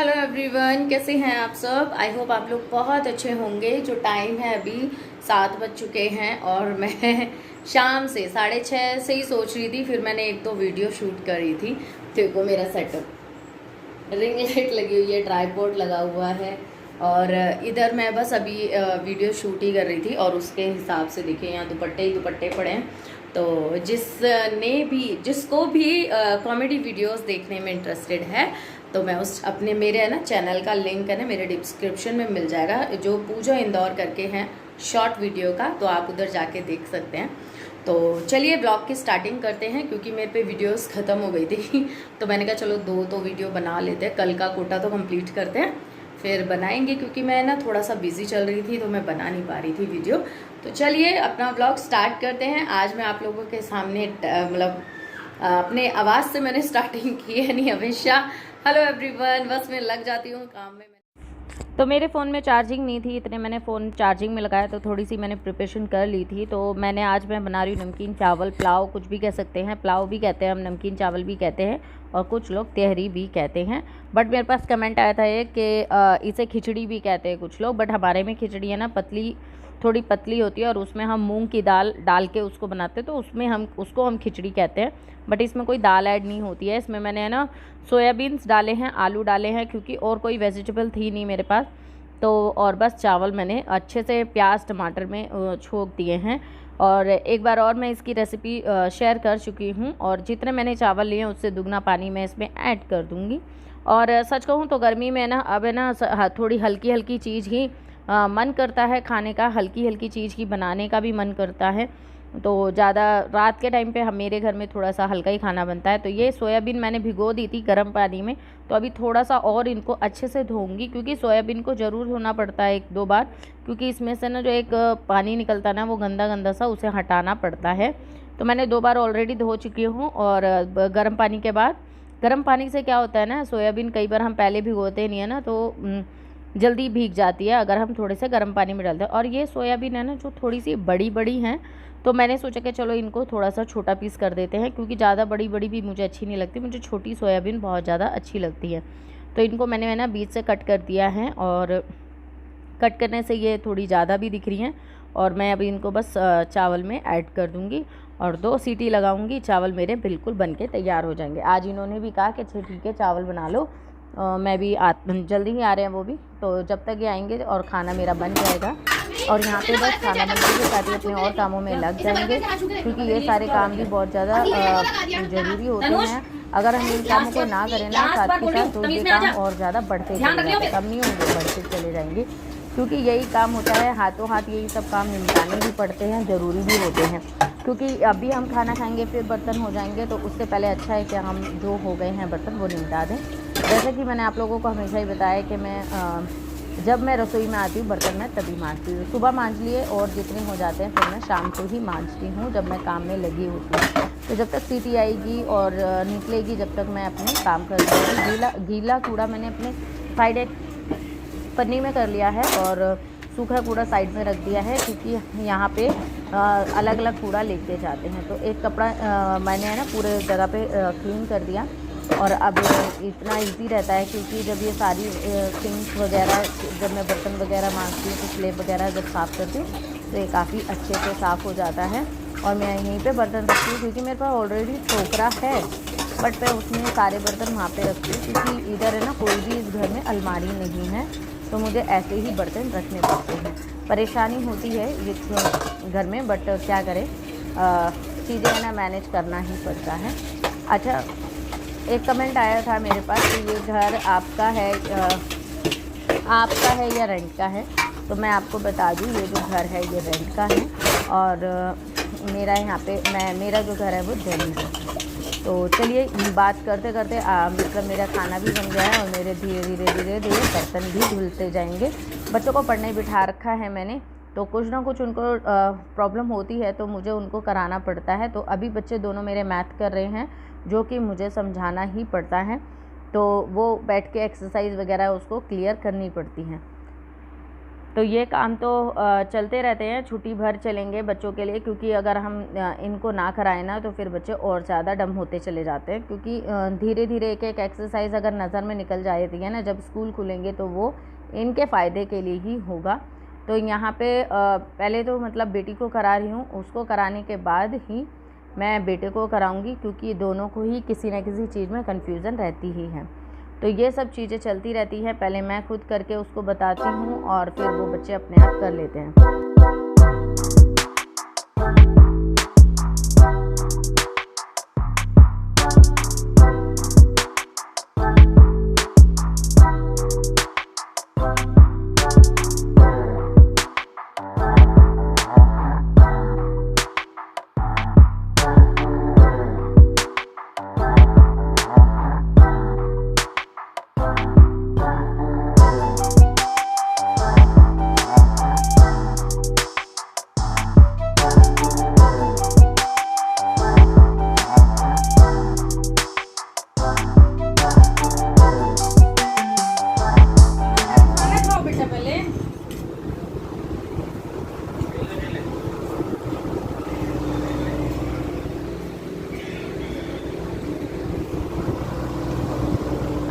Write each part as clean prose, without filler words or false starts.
Hello everyone, कैसे हैं आप सब। आई होप आप लोग बहुत अच्छे होंगे। जो टाइम है अभी 7 बज चुके हैं और मैं शाम से 6:30 से ही सोच रही थी। फिर मैंने एक दो वीडियो शूट करी थी। देखो मेरा सेटअप, रिंग लाइट लगी हुई है, ट्राइपॉड लगा हुआ है और इधर मैं बस अभी वीडियो शूट ही कर रही थी। और उसके हिसाब से देखिए यहाँ दुपट्टे ही दुपट्टे पड़े हैं। तो जिसको भी कॉमेडी वीडियोस देखने में इंटरेस्टेड है तो मैं उस अपने मेरे है ना चैनल का लिंक है ना मेरे डिस्क्रिप्शन में मिल जाएगा, जो पूजा इंदौर करके हैं शॉर्ट वीडियो का, तो आप उधर जाके देख सकते हैं। तो चलिए ब्लॉग की स्टार्टिंग करते हैं, क्योंकि मेरे पे वीडियोस ख़त्म हो गई थी तो मैंने कहा चलो दो तो वीडियो बना लेते हैं। कल का कोटा तो कंप्लीट करते हैं फिर बनाएंगे, क्योंकि मैं ना थोड़ा सा बिजी चल रही थी तो मैं बना नहीं पा रही थी वीडियो। तो चलिए अपना ब्लॉग स्टार्ट करते हैं। आज मैं आप लोगों के सामने मतलब अपने आवाज़ से मैंने स्टार्टिंग की है, नहीं हमेशा हेलो एवरीवन बस मैं लग जाती हूँ काम में। तो मेरे फ़ोन में चार्जिंग नहीं थी, इतने मैंने फ़ोन चार्जिंग में लगाया तो थोड़ी सी मैंने प्रिपरेशन कर ली थी। तो आज मैं बना रही हूँ नमकीन चावल, पुलाव कुछ भी कह सकते हैं। पुलाव भी कहते हैं हम, नमकीन चावल भी कहते हैं और कुछ लोग तहरी भी कहते हैं। बट मेरे पास कमेंट आया था एक कि इसे खिचड़ी भी कहते हैं कुछ लोग। बट हमारे में खिचड़ी है ना पतली, थोड़ी पतली होती है और उसमें हम मूंग की दाल डाल के उसको बनाते हैं, तो उसमें हम खिचड़ी कहते हैं। बट इसमें कोई दाल ऐड नहीं होती है। इसमें मैंने है ना सोयाबीन्स डाले हैं, आलू डाले हैं, क्योंकि और कोई वेजिटेबल थी नहीं मेरे पास। तो और बस चावल मैंने अच्छे से प्याज टमाटर में छोंक दिए हैं। और एक बार और मैं इसकी रेसिपी शेयर कर चुकी हूँ, और जितने मैंने चावल लिए हैं उससे दुगना पानी मैं इसमें ऐड कर दूँगी। और सच कहूँ तो गर्मी में ना अब है ना थोड़ी हल्की हल्की चीज़ ही मन करता है खाने का, हल्की हल्की चीज़ ही बनाने का भी मन करता है। तो ज़्यादा रात के टाइम पे हम मेरे घर में थोड़ा सा हल्का ही खाना बनता है। तो ये सोयाबीन मैंने भिगो दी थी गर्म पानी में, तो अभी थोड़ा सा और इनको अच्छे से धोऊंगी, क्योंकि सोयाबीन को ज़रूर धोना पड़ता है 1-2 बार, क्योंकि इसमें से ना जो एक पानी निकलता है ना वो गंदा गंदा सा, उसे हटाना पड़ता है। तो मैंने 2 बार ऑलरेडी धो चुकी हूँ। और गर्म पानी के बाद, गर्म पानी से क्या होता है ना, सोयाबीन कई बार हम पहले भिगोते नहीं है ना तो जल्दी भीग जाती है अगर हम थोड़े से गर्म पानी में डालते हैं। और ये सोयाबीन है ना जो थोड़ी सी बड़ी बड़ी हैं, तो मैंने सोचा कि चलो इनको थोड़ा सा छोटा पीस कर देते हैं, क्योंकि ज़्यादा बड़ी बड़ी भी मुझे अच्छी नहीं लगती, मुझे छोटी सोयाबीन बहुत ज़्यादा अच्छी लगती है। तो इनको मैंने है ना बीच से कट कर दिया है, और कट करने से ये थोड़ी ज़्यादा भी दिख रही हैं। और मैं अभी इनको बस चावल में ऐड कर दूँगी और 2 सीटी लगाऊंगी, चावल मेरे बिल्कुल बन के तैयार हो जाएंगे। आज इन्होंने भी कहा कि अच्छा ठीक है चावल बना लो, मैं भी जल्दी ही आ रहे हैं वो भी, तो जब तक ये आएंगे और खाना मेरा बन जाएगा। और यहाँ पे बस खाना बनने के साथ ही अपने और कामों में लग जाएंगे, क्योंकि ये सारे काम भी बहुत ज़्यादा ज़रूरी होते हैं। अगर हम इन कामों को ना करें ना साथ के साथ, तो ये काम और ज़्यादा बढ़ते चले जाएंगे, कम नहीं होंगे, बढ़ते चले जाएंगे। क्योंकि यही काम होता है, हाथों हाथ यही सब काम निपटाने भी पड़ते हैं, ज़रूरी भी होते हैं। क्योंकि अभी हम खाना खाएंगे फिर बर्तन हो जाएंगे, तो उससे पहले अच्छा है कि हम जो हो गए हैं बर्तन वो निपटा दें। जैसे कि मैंने आप लोगों को हमेशा ही बताया कि जब मैं रसोई में आती हूँ बर्तन मैं तभी मांजती हूँ। सुबह मांज लिए और जितने हो जाते हैं फिर मैं शाम को ही मांजती हूँ, जब मैं काम में लगी होती हूँ। तो जब तक सीटी आएगी और निकलेगी जब तक मैं अपने काम करती हूँ। गीला कूड़ा मैंने अपने साइड एक पन्नी में कर लिया है और सूखा कूड़ा साइड में रख दिया है, क्योंकि यहाँ पे अलग अलग कूड़ा लेके जाते हैं। तो एक कपड़ा मैंने है ना पूरे जगह पे क्लीन कर दिया। और अब इतना इजी रहता है, क्योंकि जब ये सारी सिंक वगैरह, जब मैं बर्तन वगैरह मांजती हूँ तो स्लेब वगैरह जब साफ़ करती हूँ तो ये काफ़ी अच्छे से साफ़ हो जाता है। और मैं यहीं पे बर्तन रखती हूँ, क्योंकि मेरे पास ऑलरेडी टोकरा है, बट मैं उसमें सारे बर्तन वहाँ पे रखती हूँ, क्योंकि इधर है ना कोई भी इस घर में अलमारी नहीं है, तो मुझे ऐसे ही बर्तन रखने पड़ते हैं। परेशानी होती है इस घर में, बट क्या करें, चीज़ें है ना मैनेज करना ही पड़ता है। अच्छा, एक कमेंट आया था मेरे पास कि ये घर आपका है या रेंट का है। तो मैं आपको बता दूँ, ये जो घर है ये रेंट का है, और मेरा यहाँ पे मेरा जो घर है वो दिल्ली है। तो चलिए बात करते करते मतलब मेरा खाना भी बन गया है और मेरे धीरे धीरे बर्तन भी धुलते जाएंगे। बच्चों को पढ़ने बिठा रखा है मैंने, तो कुछ ना कुछ उनको प्रॉब्लम होती है तो मुझे उनको कराना पड़ता है। तो अभी बच्चे दोनों मेरे मैथ कर रहे हैं, जो कि मुझे समझाना ही पड़ता है, तो वो बैठ के एक्सरसाइज वगैरह उसको क्लियर करनी पड़ती हैं। तो ये काम तो चलते रहते हैं, छुट्टी भर चलेंगे बच्चों के लिए, क्योंकि अगर हम इनको ना कराएं ना तो फिर बच्चे और ज़्यादा डम होते चले जाते हैं। क्योंकि धीरे धीरे एक एक एक्सरसाइज अगर नज़र में निकल जाती है ना, जब स्कूल खुलेंगे तो वो इनके फ़ायदे के लिए ही होगा। तो यहाँ पे पहले तो मतलब बेटी को करा रही हूँ, उसको कराने के बाद ही मैं बेटे को कराऊँगी, क्योंकि दोनों को ही किसी न किसी चीज़ में कन्फ्यूज़न रहती ही है। तो ये सब चीज़ें चलती रहती हैं, पहले मैं खुद करके उसको बताती हूँ और फिर वो बच्चे अपने आप कर लेते हैं।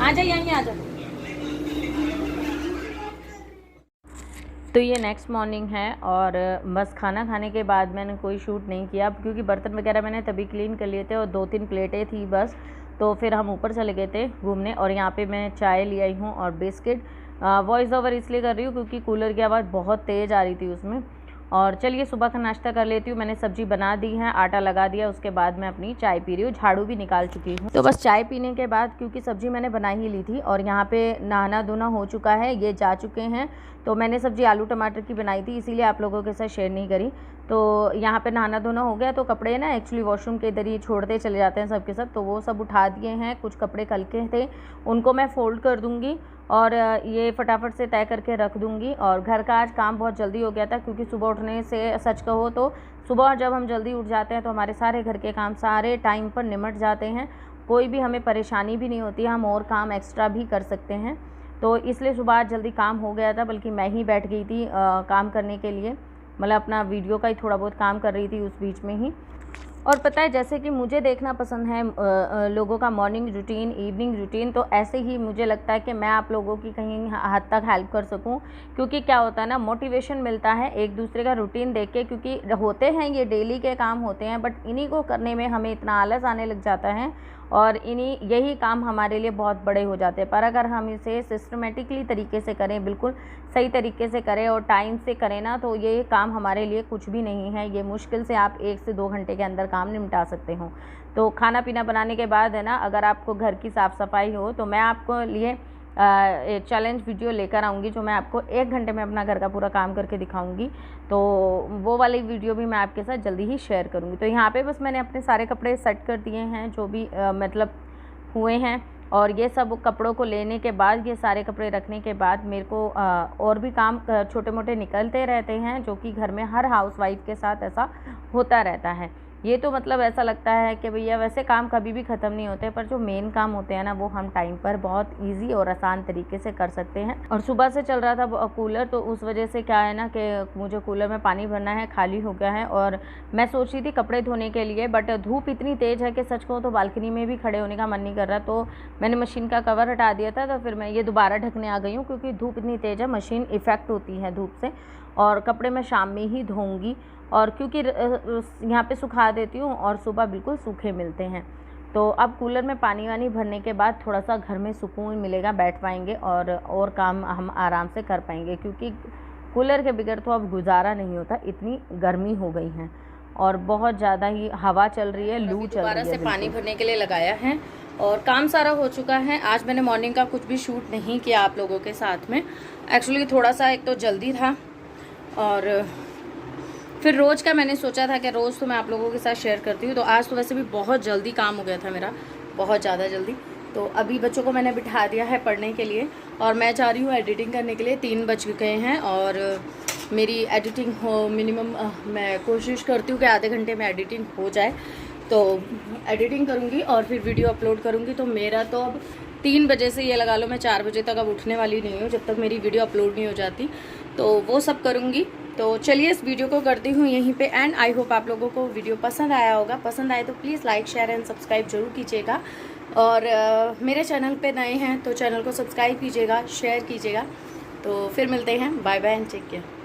आजा यहीं आजा। तो ये नेक्स्ट मॉर्निंग है और बस खाना खाने के बाद मैंने कोई शूट नहीं किया, क्योंकि बर्तन वगैरह मैंने तभी क्लीन कर लिए थे और 2-3 प्लेटें थी बस। तो फिर हम ऊपर चले गए थे घूमने और यहाँ पे मैं चाय ले आई हूँ और बिस्किट। वॉइस ओवर इसलिए कर रही हूँ क्योंकि कूलर की आवाज़ बहुत तेज़ आ रही थी उसमें। और चलिए सुबह का नाश्ता कर लेती हूँ। मैंने सब्ज़ी बना दी है, आटा लगा दिया, उसके बाद मैं अपनी चाय पी रही हूँ, झाड़ू भी निकाल चुकी हूँ। तो बस चाय पीने के बाद, क्योंकि सब्ज़ी मैंने बना ही ली थी और यहाँ पे नहाना धोना हो चुका है, ये जा चुके हैं। तो मैंने सब्ज़ी आलू टमाटर की बनाई थी, इसीलिए आप लोगों के साथ शेयर नहीं करी। तो यहाँ पे नहाना धोना हो गया, तो कपड़े ना एक्चुअली वॉशरूम के इधर ही छोड़ते चले जाते हैं सब के सब, तो वो सब उठा दिए हैं। कुछ कपड़े कल के थे उनको मैं फ़ोल्ड कर दूँगी और ये फटाफट से तय करके रख दूँगी। और घर का आज काम बहुत जल्दी हो गया था, क्योंकि सुबह उठने से, सच कहो तो सुबह जब हम जल्दी उठ जाते हैं तो हमारे सारे घर के काम सारे टाइम पर निमट जाते हैं, कोई भी हमें परेशानी भी नहीं होती, हम और काम एक्स्ट्रा भी कर सकते हैं। तो इसलिए सुबह आज जल्दी काम हो गया था, बल्कि मैं ही बैठ गई थी काम करने के लिए, मतलब अपना वीडियो का ही थोड़ा बहुत काम कर रही थी उस बीच में ही। और पता है, जैसे कि मुझे देखना पसंद है लोगों का मॉर्निंग रूटीन, इवनिंग रूटीन, तो ऐसे ही मुझे लगता है कि मैं आप लोगों की कहीं हद तक हेल्प कर सकूं। क्योंकि क्या होता है ना, मोटिवेशन मिलता है एक दूसरे का रूटीन देख के, क्योंकि होते हैं ये डेली के काम होते हैं, बट इन्हीं को करने में हमें इतना आलस आने लग जाता है और यही काम हमारे लिए बहुत बड़े हो जाते हैं। पर अगर हम इसे सिस्टमेटिकली तरीके से करें, बिल्कुल सही तरीके से करें और टाइम से करें ना, तो ये काम हमारे लिए कुछ भी नहीं है। ये मुश्किल से आप 1 से 2 घंटे के अंदर काम निपटा सकते हो। तो खाना पीना बनाने के बाद है ना, अगर आपको घर की साफ़ सफाई हो तो मैं आपको लिए एक चैलेंज वीडियो लेकर आऊँगी, जो मैं आपको 1 घंटे में अपना घर का पूरा काम करके दिखाऊँगी। तो वो वाली वीडियो भी मैं आपके साथ जल्दी ही शेयर करूँगी। तो यहाँ पे बस मैंने अपने सारे कपड़े सेट कर दिए हैं जो भी मतलब हुए हैं, और ये सब कपड़ों को लेने के बाद, ये सारे कपड़े रखने के बाद मेरे को और भी काम छोटे मोटे निकलते रहते हैं, जो कि घर में हर हाउसवाइफ के साथ ऐसा होता रहता है। ये तो मतलब ऐसा लगता है कि भैया वैसे काम कभी भी ख़त्म नहीं होते, पर जो मेन काम होते हैं ना, वो हम टाइम पर बहुत इजी और आसान तरीके से कर सकते हैं। और सुबह से चल रहा था कूलर, तो उस वजह से क्या है ना कि मुझे कूलर में पानी भरना है, खाली हो गया है। और मैं सोच रही थी कपड़े धोने के लिए, बट धूप इतनी तेज़ है कि सच कहूँ तो बालकनी में भी खड़े होने का मन नहीं कर रहा। तो मैंने मशीन का कवर हटा दिया था, तो फिर मैं ये दोबारा ढकने आ गई हूँ, क्योंकि धूप इतनी तेज़ है, मशीन इफ़ेक्ट होती है धूप से। और कपड़े मैं शाम में ही धोऊँगी, और क्योंकि यहाँ पे सुखा देती हूँ और सुबह बिल्कुल सूखे मिलते हैं। तो अब कूलर में पानी वानी भरने के बाद थोड़ा सा घर में सुकून मिलेगा, बैठ पाएंगे और काम हम आराम से कर पाएंगे, क्योंकि कूलर के बगैर तो अब गुजारा नहीं होता, इतनी गर्मी हो गई है और बहुत ज़्यादा ही हवा चल रही है, लू चल रही है। दोबारा से पानी भरने के लिए लगाया है और काम सारा हो चुका है। आज मैंने मॉर्निंग का कुछ भी शूट नहीं किया आप लोगों के साथ में, एक्चुअली थोड़ा सा एक तो जल्दी था, और फिर रोज़ का मैंने सोचा था कि रोज़ तो मैं आप लोगों के साथ शेयर करती हूँ। तो आज तो वैसे भी बहुत जल्दी काम हो गया था मेरा, बहुत ज़्यादा जल्दी। तो अभी बच्चों को मैंने बिठा दिया है पढ़ने के लिए और मैं जा रही हूँ एडिटिंग करने के लिए। 3 बज गए हैं और मेरी एडिटिंग हो मिनिमम, मैं कोशिश करती हूँ कि आधे घंटे में एडिटिंग हो जाए। तो एडिटिंग करूँगी और फिर वीडियो अपलोड करूँगी। तो मेरा तो अब 3 बजे से ये लगा लो मैं 4 बजे तक अब उठने वाली नहीं हूँ जब तक मेरी वीडियो अपलोड नहीं हो जाती, तो वो सब करूँगी। तो चलिए इस वीडियो को करती हूँ यहीं पे एंड। आई होप आप लोगों को वीडियो पसंद आया होगा। पसंद आए तो please like share and subscribe जरूर कीजिएगा। और मेरे चैनल पे नए हैं तो चैनल को सब्सक्राइब कीजिएगा, शेयर कीजिएगा। तो फिर मिलते हैं, bye bye and take care.